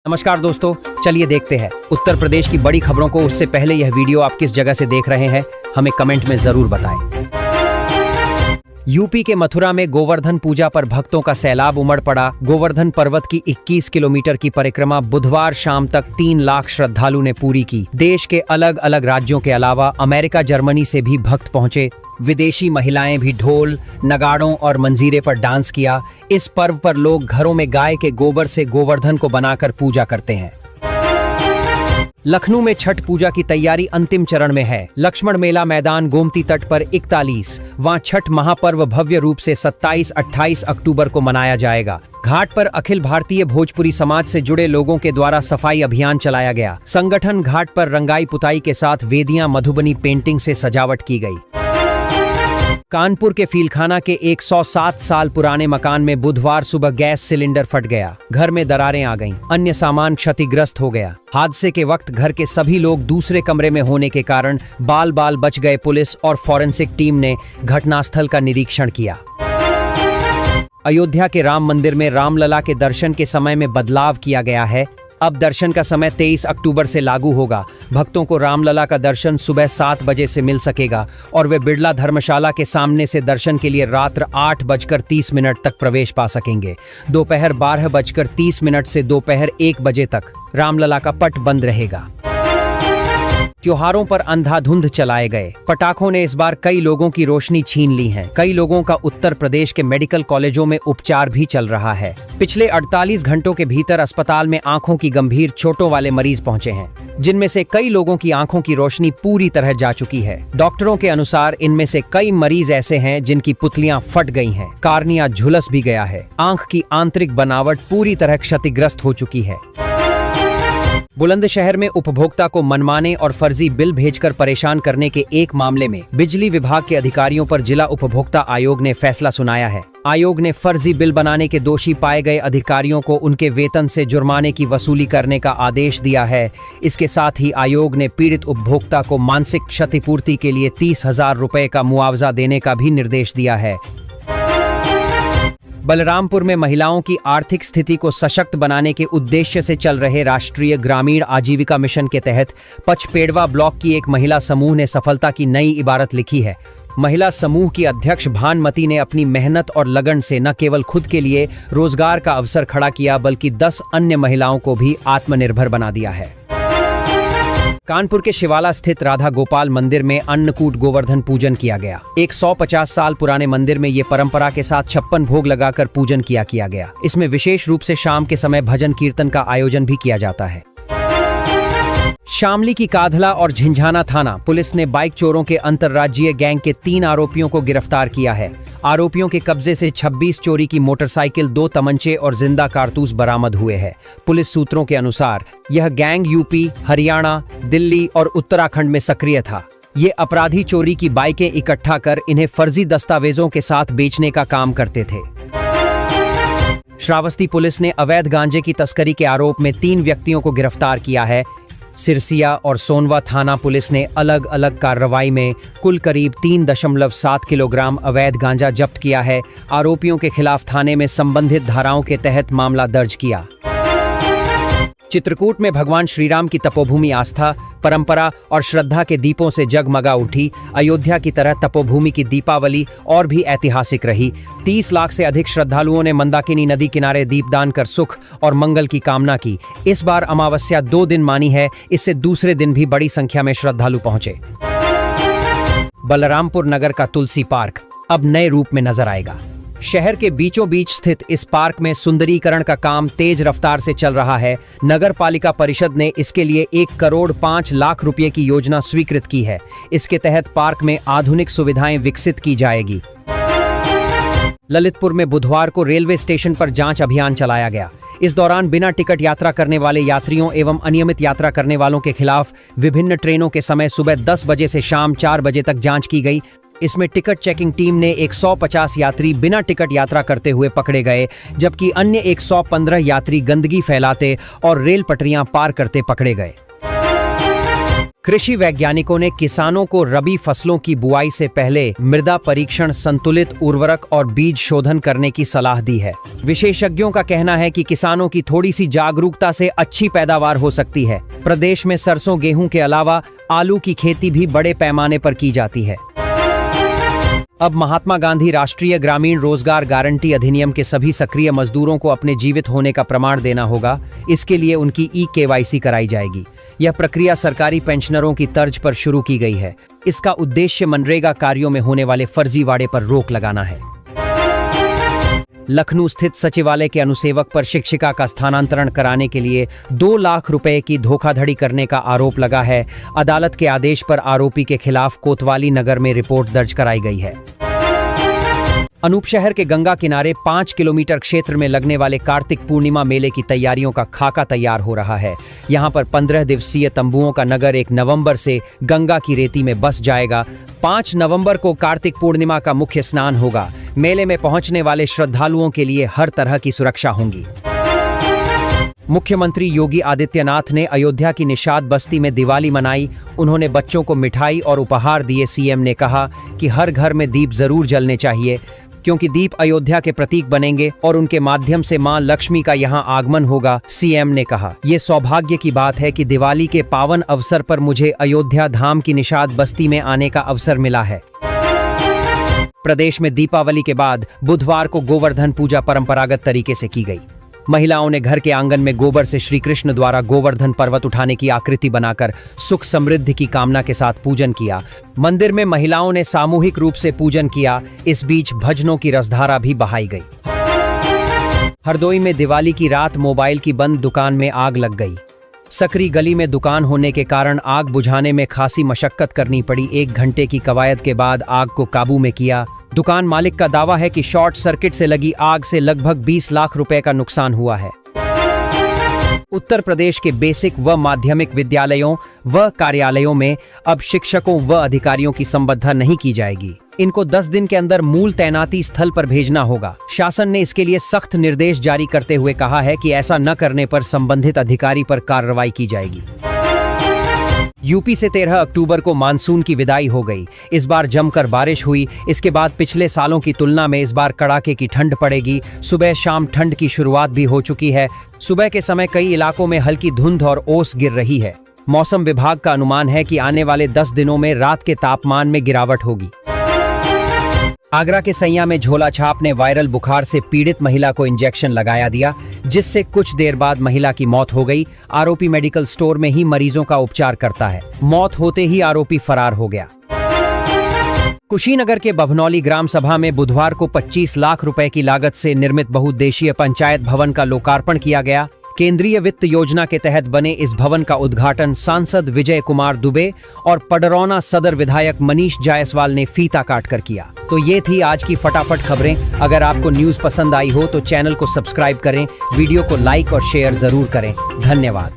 नमस्कार दोस्तों, चलिए देखते हैं उत्तर प्रदेश की बड़ी खबरों को। उससे पहले यह वीडियो आप किस जगह से देख रहे हैं हमें कमेंट में जरूर बताएं। यूपी के मथुरा में गोवर्धन पूजा पर भक्तों का सैलाब उमड़ पड़ा। गोवर्धन पर्वत की 21 किलोमीटर की परिक्रमा बुधवार शाम तक 3 लाख श्रद्धालु ने पूरी की। देश के अलग अलग राज्यों के अलावा अमेरिका, जर्मनी से भी भक्त पहुंचे। विदेशी महिलाएं भी ढोल, नगाड़ों और मंजीरे पर डांस किया। इस पर्व पर लोग घरों में गाय के गोबर से गोवर्धन को बनाकर पूजा करते हैं। लखनऊ में छठ पूजा की तैयारी अंतिम चरण में है। लक्ष्मण मेला मैदान गोमती तट पर 41 वहां छठ महापर्व भव्य रूप से 27-28 अक्टूबर को मनाया जाएगा। घाट पर अखिल भारतीय भोजपुरी समाज से जुड़े लोगों के द्वारा सफाई अभियान चलाया गया। संगठन घाट पर रंगाई पुताई के साथ वेदियां मधुबनी पेंटिंग से सजावट की गई। कानपुर के फीलखाना के 107 साल पुराने मकान में बुधवार सुबह गैस सिलेंडर फट गया। घर में दरारें आ गईं, अन्य सामान क्षतिग्रस्त हो गया। हादसे के वक्त घर के सभी लोग दूसरे कमरे में होने के कारण बाल बाल बच गए। पुलिस और फॉरेंसिक टीम ने घटनास्थल का निरीक्षण किया। अयोध्या के राम मंदिर में रामलला के दर्शन के समय में बदलाव किया गया है। अब दर्शन का समय 23 अक्टूबर से लागू होगा। भक्तों को रामलला का दर्शन सुबह 7 बजे से मिल सकेगा और वे बिड़ला धर्मशाला के सामने से दर्शन के लिए रात्र 8:30 तक प्रवेश पा सकेंगे। दोपहर 12:30 से दोपहर 1 बजे तक रामलला का पट बंद रहेगा। त्योहारों पर अंधाधुंध चलाए गए पटाखों ने इस बार कई लोगों की रोशनी छीन ली है। कई लोगों का उत्तर प्रदेश के मेडिकल कॉलेजों में उपचार भी चल रहा है। पिछले 48 घंटों के भीतर अस्पताल में आंखों की गंभीर चोटों वाले मरीज पहुंचे हैं, जिनमें से कई लोगों की आंखों की रोशनी पूरी तरह जा चुकी है। डॉक्टरों के अनुसार इनमें से कई मरीज ऐसे हैं जिनकी पुतलियां फट गई हैं, कार्निया झुलस भी गया है, आंख की आंतरिक बनावट पूरी तरह क्षतिग्रस्त हो चुकी है। बुलंदशहर में उपभोक्ता को मनमाने और फर्जी बिल भेजकर परेशान करने के एक मामले में बिजली विभाग के अधिकारियों पर जिला उपभोक्ता आयोग ने फैसला सुनाया है। आयोग ने फर्जी बिल बनाने के दोषी पाए गए अधिकारियों को उनके वेतन से जुर्माने की वसूली करने का आदेश दिया है। इसके साथ ही आयोग ने पीड़ित उपभोक्ता को मानसिक क्षतिपूर्ति के लिए 30,000 रुपए का मुआवजा देने का भी निर्देश दिया है। बलरामपुर में महिलाओं की आर्थिक स्थिति को सशक्त बनाने के उद्देश्य से चल रहे राष्ट्रीय ग्रामीण आजीविका मिशन के तहत पचपेड़वा ब्लॉक की एक महिला समूह ने सफलता की नई इबारत लिखी है। महिला समूह की अध्यक्ष भानुमति ने अपनी मेहनत और लगन से न केवल खुद के लिए रोजगार का अवसर खड़ा किया, बल्कि 10 अन्य महिलाओं को भी आत्मनिर्भर बना दिया है। कानपुर के शिवाला स्थित राधा गोपाल मंदिर में अन्नकूट गोवर्धन पूजन किया गया। 150 साल पुराने मंदिर में ये परंपरा के साथ 56 भोग लगाकर पूजन किया गया। इसमें विशेष रूप से शाम के समय भजन कीर्तन का आयोजन भी किया जाता है। शामली की काधला और झिंझाना थाना पुलिस ने बाइक चोरों के अंतर्राज्यीय गैंग के 3 आरोपियों को गिरफ्तार किया है। आरोपियों के कब्जे से 26 चोरी की मोटरसाइकिल, 2 तमंचे और जिंदा कारतूस बरामद हुए हैं। पुलिस सूत्रों के अनुसार यह गैंग यूपी, हरियाणा, दिल्ली और उत्तराखंड में सक्रिय था। ये अपराधी चोरी की बाइकें इकट्ठा कर इन्हें फर्जी दस्तावेजों के साथ बेचने का काम करते थे। श्रावस्ती पुलिस ने अवैध गांजे की तस्करी के आरोप में 3 व्यक्तियों को गिरफ्तार किया है। सिरसिया और सोनवा थाना पुलिस ने अलग अलग कार्रवाई में कुल करीब 3.7 किलोग्राम अवैध गांजा जब्त किया है। आरोपियों के खिलाफ थाने में संबंधित धाराओं के तहत मामला दर्ज किया। चित्रकूट में भगवान श्रीराम की तपोभूमि आस्था, परंपरा और श्रद्धा के दीपों से जगमगा उठी। अयोध्या की तरह तपोभूमि की दीपावली और भी ऐतिहासिक रही। 30 लाख से अधिक श्रद्धालुओं ने मंदाकिनी नदी किनारे दीपदान कर सुख और मंगल की कामना की। इस बार अमावस्या 2 दिन मानी है, इससे दूसरे दिन भी बड़ी संख्या में श्रद्धालु पहुंचे। बलरामपुर नगर का तुलसी पार्क अब नए रूप में नजर आएगा। शहर के बीचों बीच स्थित इस पार्क में सुंदरीकरण का काम तेज रफ्तार से चल रहा है। नगर पालिका परिषद ने इसके लिए 1 करोड़ 5 लाख रुपए की योजना स्वीकृत की है। इसके तहत पार्क में आधुनिक सुविधाएं विकसित की जाएगी। ललितपुर में बुधवार को रेलवे स्टेशन पर जांच अभियान चलाया गया। इस दौरान बिना टिकट यात्रा करने वाले यात्रियों एवं अनियमित यात्रा करने वालों के खिलाफ विभिन्न ट्रेनों के समय सुबह 10 बजे से शाम 4 बजे तक जांच की गई। इसमें टिकट चेकिंग टीम ने 150 यात्री बिना टिकट यात्रा करते हुए पकड़े गए, जबकि अन्य 115 यात्री गंदगी फैलाते और रेल पटरियां पार करते पकड़े गए। कृषि वैज्ञानिकों ने किसानों को रबी फसलों की बुआई से पहले मृदा परीक्षण, संतुलित उर्वरक और बीज शोधन करने की सलाह दी है। विशेषज्ञों का कहना है कि किसानों की थोड़ी सी जागरूकता से अच्छी पैदावार हो सकती है। प्रदेश में सरसों, गेहूं के अलावा आलू की खेती भी बड़े पैमाने पर की जाती है। अब महात्मा गांधी राष्ट्रीय ग्रामीण रोजगार गारंटी अधिनियम के सभी सक्रिय मजदूरों को अपने जीवित होने का प्रमाण देना होगा। इसके लिए उनकी KYC कराई जाएगी। यह प्रक्रिया सरकारी पेंशनरों की तर्ज पर शुरू की गई है। इसका उद्देश्य मनरेगा कार्यों में होने वाले फर्जीवाड़े पर रोक लगाना है। लखनऊ स्थित सचिवालय के अनुसेवक पर शिक्षिका का स्थानांतरण कराने के लिए 2 लाख रुपए की धोखाधड़ी करने का आरोप लगा है। अदालत के आदेश पर आरोपी के खिलाफ कोतवाली नगर में रिपोर्ट दर्ज कराई गई है। अनूप शहर के गंगा किनारे 5 किलोमीटर क्षेत्र में लगने वाले कार्तिक पूर्णिमा मेले की तैयारियों का खाका तैयार हो रहा है। यहां पर 15 दिवसीय तंबुओं का नगर 1 नवंबर से गंगा की रेती में बस जाएगा। 5 नवंबर को कार्तिक पूर्णिमा का मुख्य स्नान होगा। मेले में पहुंचने वाले श्रद्धालुओं के लिए हर तरह की सुरक्षा होगी। मुख्यमंत्री योगी आदित्यनाथ ने अयोध्या की निषाद बस्ती में दिवाली मनाई। उन्होंने बच्चों को मिठाई और उपहार दिए। सीएम ने कहा कि हर घर में दीप जरूर जलने चाहिए, क्योंकि दीप अयोध्या के प्रतीक बनेंगे और उनके माध्यम से मां लक्ष्मी का यहां आगमन होगा। सीएम ने कहा, ये सौभाग्य की बात है कि दिवाली के पावन अवसर पर मुझे अयोध्या धाम की निषाद बस्ती में आने का अवसर मिला है। प्रदेश में दीपावली के बाद बुधवार को गोवर्धन पूजा परंपरागत तरीके से की गई। महिलाओं ने घर के आंगन में गोबर से श्री कृष्ण द्वारा गोवर्धन पर्वत उठाने की आकृति बनाकर सुख समृद्धि की कामना के साथ पूजन किया। मंदिर में महिलाओं ने सामूहिक रूप से पूजन किया। इस बीच भजनों की रसधारा भी बहाई गई। हरदोई में दिवाली की रात मोबाइल की बंद दुकान में आग लग गई। सकरी गली में दुकान होने के कारण आग बुझाने में खासी मशक्कत करनी पड़ी। 1 घंटे की कवायद के बाद आग को काबू में किया। दुकान मालिक का दावा है कि शॉर्ट सर्किट से लगी आग से लगभग 20 लाख रुपए का नुकसान हुआ है। उत्तर प्रदेश के बेसिक व माध्यमिक विद्यालयों व कार्यालयों में अब शिक्षकों व अधिकारियों की संबद्धता नहीं की जाएगी। इनको 10 दिन के अंदर मूल तैनाती स्थल पर भेजना होगा। शासन ने इसके लिए सख्त निर्देश जारी करते हुए कहा है कि ऐसा न करने पर संबंधित अधिकारी पर कार्रवाई की जाएगी। यूपी से 13 अक्टूबर को मानसून की विदाई हो गई। इस बार जमकर बारिश हुई। इसके बाद पिछले सालों की तुलना में इस बार कड़ाके की ठंड पड़ेगी। सुबह शाम ठंड की शुरुआत भी हो चुकी है। सुबह के समय कई इलाकों में हल्की धुंध और ओस गिर रही है। मौसम विभाग का अनुमान है कि आने वाले 10 दिनों में रात के तापमान में गिरावट होगी। आगरा के सैया में झोला छाप ने वायरल बुखार से पीड़ित महिला को इंजेक्शन लगाया दिया, जिससे कुछ देर बाद महिला की मौत हो गई। आरोपी मेडिकल स्टोर में ही मरीजों का उपचार करता है। मौत होते ही आरोपी फरार हो गया। कुशीनगर के बभनौली ग्राम सभा में बुधवार को 25 लाख रुपए की लागत से निर्मित बहुउद्देशीय पंचायत भवन का लोकार्पण किया गया। केंद्रीय वित्त योजना के तहत बने इस भवन का उद्घाटन सांसद विजय कुमार दुबे और पडरौना सदर विधायक मनीष जायसवाल ने फीता काटकर किया। तो ये थी आज की फटाफट खबरें। अगर आपको न्यूज़ पसंद आई हो तो चैनल को सब्सक्राइब करें, वीडियो को लाइक और शेयर जरूर करें। धन्यवाद।